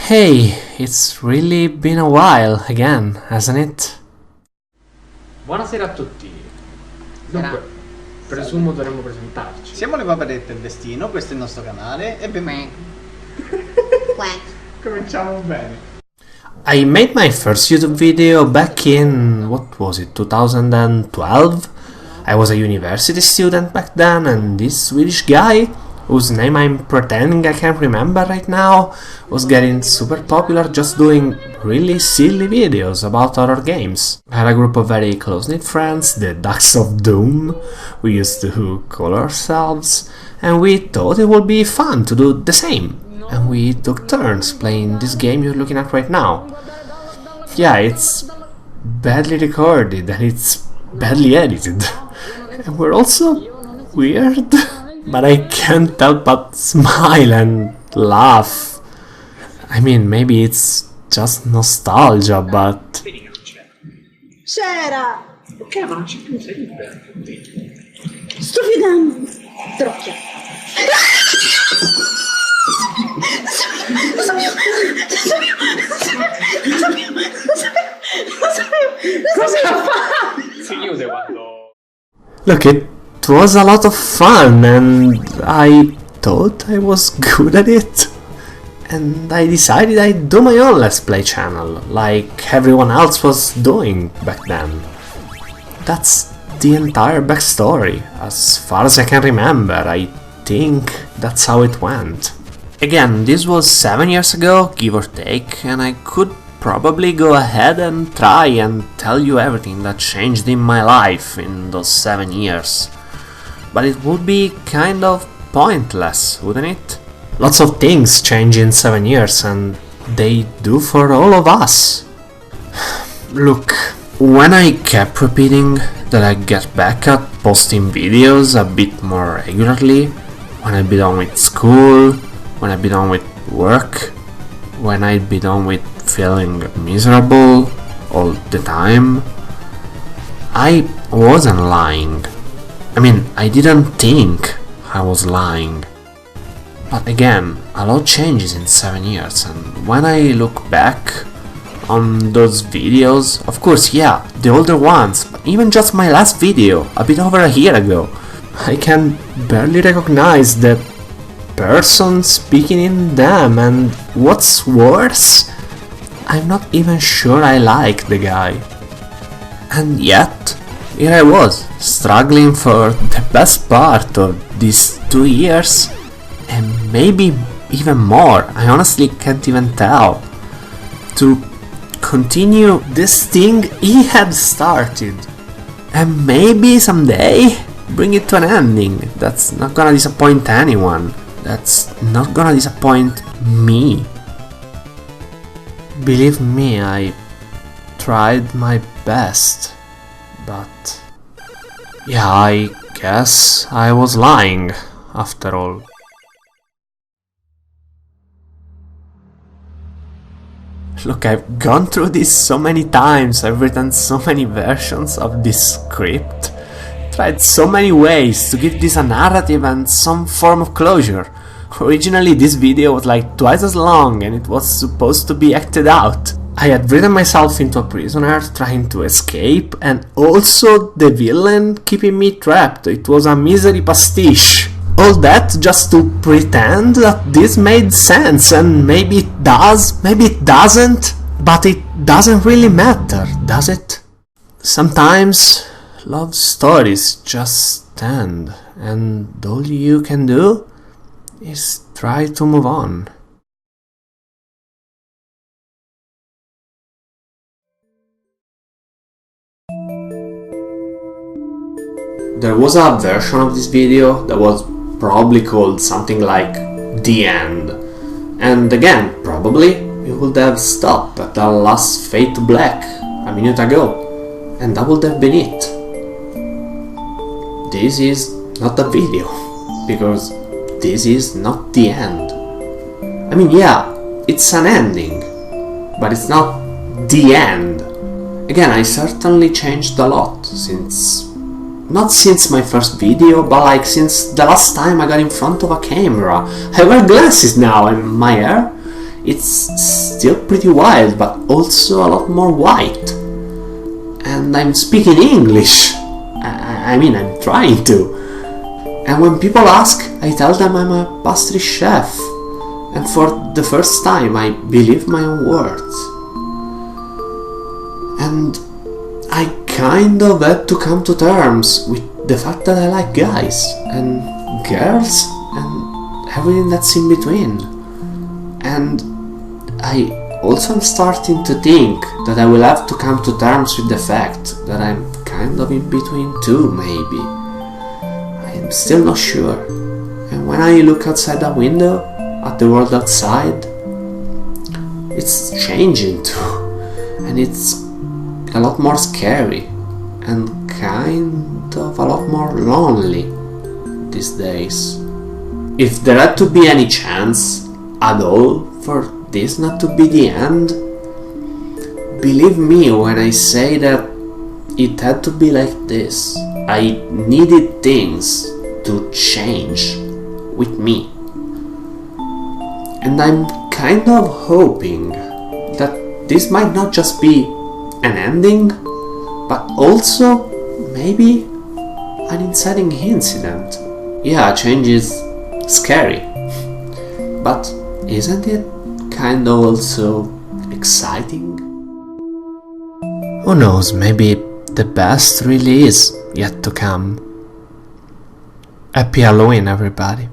Hey, it's really been a while again, hasn't it? Buonasera a tutti. Dunque, presumo dovremmo presentarci. Siamo le paperette del destino, questo è il nostro canale e cominciamo bene. I made my first YouTube video back in, what was it, 2012? I was a university student back then, and this Swedish guy, whose name I'm pretending I can't remember right now, was getting super popular just doing really silly videos about horror games. I had a group of very close-knit friends, the Ducks of Doom. We used to call ourselves, and we thought it would be fun to do the same. And we took turns playing this game you're looking at right now. Yeah, it's badly recorded and it's badly edited. And we're also weird, but I can't help but smile and laugh. I mean, maybe it's just nostalgia, but... C'era! Ok, ma non c'è più, sei libero. Sto fidando! Trocchia! Lo sapevo! Cosa fa? Si chiude quando... Look, it was a lot of fun, and I thought I was good at it. And I decided I'd do my own Let's Play channel, like everyone else was doing back then. That's the entire backstory, as far as I can remember. I think that's how it went. Again, this was 7 years ago, give or take, and I could probably go ahead and try and tell you everything that changed in my life in those 7 years. But it would be kind of pointless, wouldn't it? Lots of things change in 7 years, and they do for all of us. Look, when I kept repeating that I'd get back at posting videos a bit more regularly, when I'd be done with school, when I'd be done with work, when I'd be done with feeling miserable all the time, I wasn't lying. I mean, I didn't think I was lying. But again, a lot changes in 7 years, and when I look back on those videos, of course, yeah, the older ones, but even just my last video, a bit over a year ago, I can barely recognize the person speaking in them, and what's worse, I'm not even sure I like the guy. And yet, here I was, struggling for the best part of these 2 years, and maybe even more, I honestly can't even tell, to continue this thing he had started, and maybe someday bring it to an ending that's not gonna disappoint anyone, that's not gonna disappoint me. Believe me, I tried my best, but yeah, I guess I was lying after all. Look, I've gone through this so many times, I've written so many versions of this script, tried so many ways to give this a narrative and some form of closure. Originally this video was like twice as long and it was supposed to be acted out. I had written myself into a prisoner trying to escape, and also the villain keeping me trapped. It was a misery pastiche. All that just to pretend that this made sense, and maybe it does, maybe it doesn't, but it doesn't really matter, does it? Sometimes love stories just end, and all you can do is try to move on. There was a version of this video that was probably called something like The End, and again, probably we would have stopped at the last fade to black a minute ago, and that would have been it. This is not a video, because this is not the end. I mean, yeah, it's an ending, but it's not the end. Again, I certainly changed a lot since... not since my first video, but like since the last time I got in front of a camera. I wear glasses now, and my hair, it's still pretty wild, but also a lot more white. And I'm speaking English. I mean, I'm trying to. And when people ask, I tell them I'm a pastry chef. And for the first time, I believe my own words. And I kind of had to come to terms with the fact that I like guys and girls and everything that's in between. And I also am starting to think that I will have to come to terms with the fact that I'm kind of in between too, maybe. I'm still not sure. And when I look outside the window at the world outside, it's changing too. And it's a lot more scary and kind of a lot more lonely these days. If there had to be any chance at all for this not to be the end, believe me when I say that it had to be like this. I needed things to change with me. And I'm kind of hoping that this might not just be an ending, but also maybe an inciting incident. Yeah, change is scary, but isn't it kind of also exciting? Who knows, maybe the best really is yet to come. Happy Halloween, everybody.